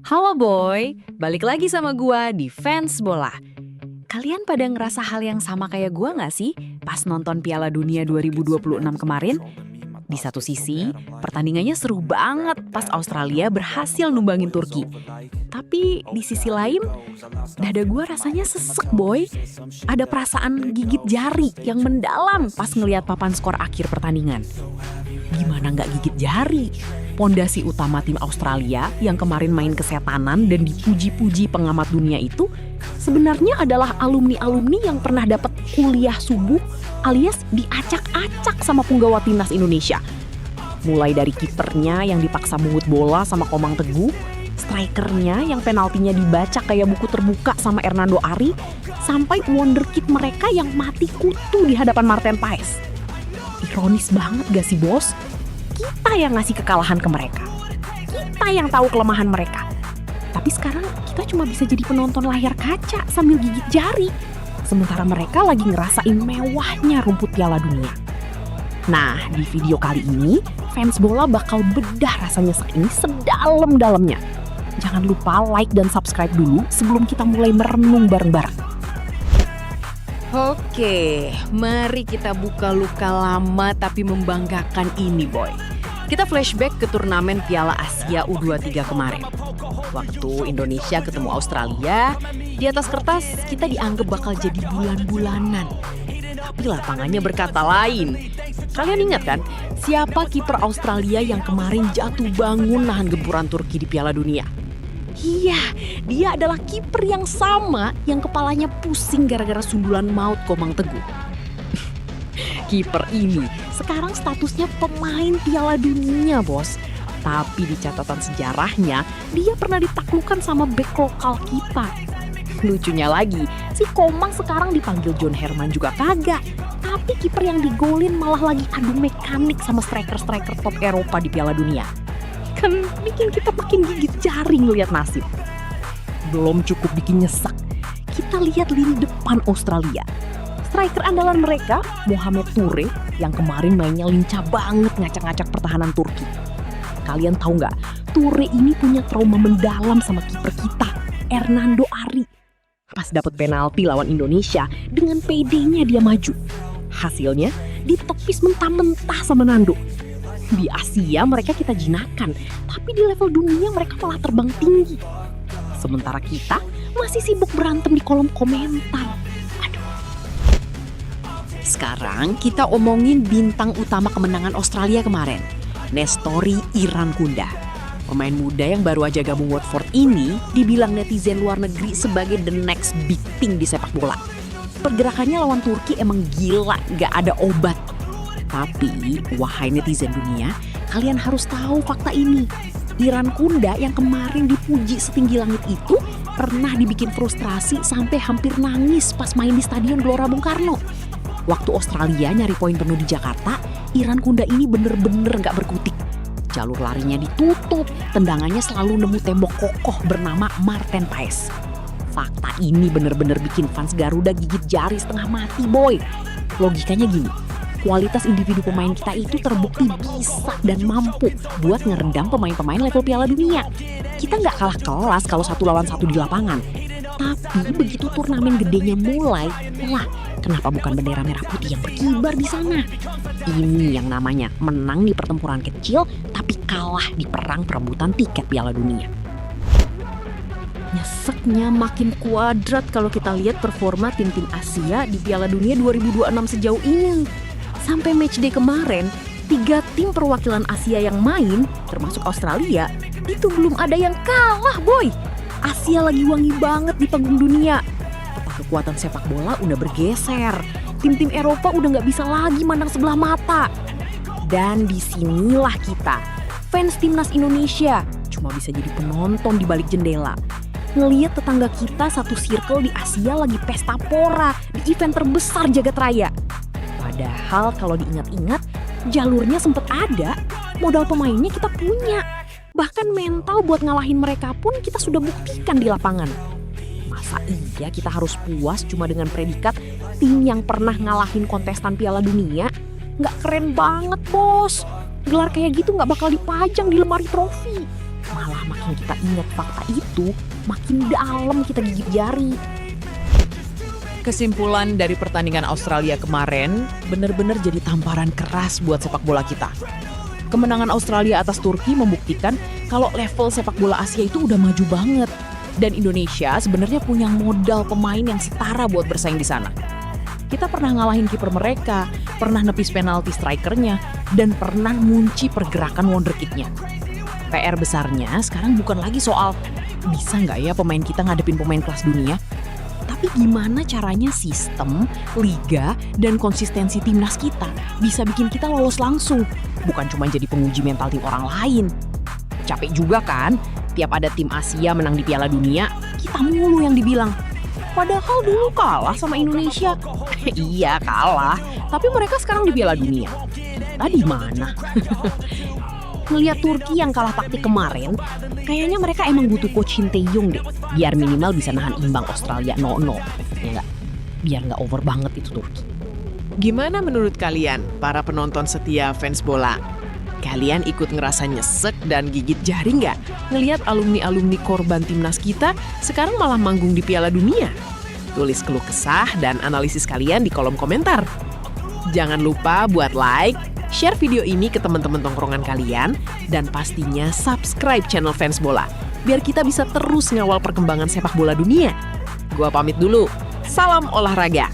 Halo boy, balik lagi sama gua di Fans Bola. Kalian pada ngerasa hal yang sama kayak gua nggak sih pas nonton Piala Dunia 2026 kemarin? Di satu sisi, pertandingannya seru banget pas Australia berhasil numbangin Turki. Tapi di sisi lain, dada gua rasanya sesek boy. Ada perasaan gigit jari yang mendalam pas ngelihat papan skor akhir pertandingan. Gimana nggak gigit jari? Pondasi utama tim Australia yang kemarin main kesetanan dan dipuji-puji pengamat dunia itu sebenarnya adalah alumni-alumni yang pernah dapat kuliah subuh alias diacak-acak sama punggawa timnas Indonesia. Mulai dari kipernya yang dipaksa mungut bola sama Komang Teguh, strikernya yang penaltinya dibaca kayak buku terbuka sama Hernando Ari, sampai wonderkid mereka yang mati kutu di hadapan Marten Paes. Ironis banget gak sih bos? Kita yang ngasih kekalahan ke mereka. Kita yang tahu kelemahan mereka. Tapi sekarang kita cuma bisa jadi penonton layar kaca sambil gigit jari. Sementara mereka lagi ngerasain mewahnya rumput Piala Dunia. Nah, di video kali ini, Fans Bola bakal bedah rasa nyesek ini sedalam-dalamnya. Jangan lupa like dan subscribe dulu sebelum kita mulai merenung bareng-bareng. Oke, mari kita buka luka lama tapi membanggakan ini boy. Kita flashback ke turnamen Piala Asia U23 kemarin. Waktu Indonesia ketemu Australia, di atas kertas kita dianggap bakal jadi bulan-bulanan. Tapi lapangannya berkata lain. Kalian ingat kan, siapa kiper Australia yang kemarin jatuh bangun nahan gempuran Turki di Piala Dunia? Iya, dia adalah kiper yang sama yang kepalanya pusing gara-gara sundulan maut Komang Teguh. Kiper ini sekarang statusnya pemain Piala Dunia, bos. Tapi di catatan sejarahnya, dia pernah ditaklukkan sama bek lokal kita. Lucunya lagi, si Komang sekarang dipanggil John Herman juga kagak. Tapi kiper yang digolin malah lagi adu mekanik sama striker-striker top Eropa di Piala Dunia. Kan bikin kita makin gigit jari ngeliat nasib. Belum cukup bikin nyesek, kita lihat lini depan Australia. Striker andalan mereka, Mohamed Toure, yang kemarin mainnya lincah banget ngacak-ngacak pertahanan Turki. Kalian tahu nggak, Toure ini punya trauma mendalam sama kiper kita, Hernando Ari. Pas dapet penalti lawan Indonesia, dengan PD-nya dia maju. Hasilnya, ditepis mentah-mentah sama Nando. Di Asia mereka kita jinakan, tapi di level dunia mereka malah terbang tinggi. Sementara kita masih sibuk berantem di kolom komentar. Aduh. Sekarang kita omongin bintang utama kemenangan Australia kemarin, Nestory Irankunda. Pemain muda yang baru aja gabung Watford ini dibilang netizen luar negeri sebagai the next big thing di sepak bola. Pergerakannya lawan Turki emang gila, gak ada obat. Tapi, wahai netizen dunia, kalian harus tahu fakta ini. Irankunda yang kemarin dipuji setinggi langit itu pernah dibikin frustrasi sampai hampir nangis pas main di Stadion Gelora Bung Karno. Waktu Australia nyari poin penuh di Jakarta, Irankunda ini bener-bener gak berkutik. Jalur larinya ditutup, tendangannya selalu nemu tembok kokoh bernama Marten Paes. Fakta ini bener-bener bikin fans Garuda gigit jari setengah mati boy. Logikanya gini, kualitas individu pemain kita itu terbukti bisa dan mampu buat ngerendam pemain-pemain level Piala Dunia. Kita nggak kalah kelas kalau 1 lawan 1 di lapangan. Tapi begitu turnamen gedenya mulai, lah kenapa bukan bendera merah putih yang berkibar di sana? Ini yang namanya menang di pertempuran kecil tapi kalah di perang perebutan tiket Piala Dunia. Nyeseknya makin kuadrat kalau kita lihat performa tim-tim Asia di Piala Dunia 2026 sejauh ini. Sampai matchday kemarin, 3 tim perwakilan Asia yang main, termasuk Australia, itu belum ada yang kalah boy. Asia lagi wangi banget di panggung dunia. Peta kekuatan sepak bola udah bergeser. Tim-tim Eropa udah gak bisa lagi mandang sebelah mata. Dan disinilah kita, fans timnas Indonesia, cuma bisa jadi penonton di balik jendela. Ngeliat tetangga kita satu circle di Asia lagi pesta pora di event terbesar jagat raya. Padahal kalau diingat-ingat, jalurnya sempet ada, modal pemainnya kita punya. Bahkan mental buat ngalahin mereka pun kita sudah buktikan di lapangan. Masa iya kita harus puas cuma dengan predikat tim yang pernah ngalahin kontestan Piala Dunia? Nggak keren banget bos. Gelar kayak gitu nggak bakal dipajang di lemari trofi. Malah makin kita ingat fakta itu, makin dalam kita gigit jari. Kesimpulan dari pertandingan Australia kemarin benar-benar jadi tamparan keras buat sepak bola kita. Kemenangan Australia atas Turki membuktikan kalau level sepak bola Asia itu udah maju banget. Dan Indonesia sebenarnya punya modal pemain yang setara buat bersaing di sana. Kita pernah ngalahin kiper mereka, pernah nepis penalti strikernya, dan pernah ngunci pergerakan wonderkidnya. PR besarnya sekarang bukan lagi soal bisa nggak ya pemain kita ngadepin pemain kelas dunia, tapi gimana caranya sistem, liga, dan konsistensi timnas kita bisa bikin kita lolos langsung, bukan cuma jadi penguji mental tim orang lain. Capek juga kan, tiap ada tim Asia menang di Piala Dunia, kita mulu yang dibilang. Padahal dulu kalah sama Indonesia. Iya kalah, tapi mereka sekarang di Piala Dunia. Kita di mana? Ngeliat Turki yang kalah taktik kemarin, kayaknya mereka emang butuh coach Shin Tae-yong deh, biar minimal bisa nahan imbang Australia 0-0. Ya nggak? Biar nggak over banget itu Turki. Gimana menurut kalian, para penonton setia fans bola? Kalian ikut ngerasa nyesek dan gigit jari nggak ngelihat alumni-alumni korban timnas kita sekarang malah manggung di Piala Dunia? Tulis keluh kesah dan analisis kalian di kolom komentar. Jangan lupa buat like, share video ini ke teman-teman tongkrongan kalian, dan pastinya subscribe channel Fans Bola, biar kita bisa terus ngawal perkembangan sepak bola dunia. Gua pamit dulu, salam olahraga.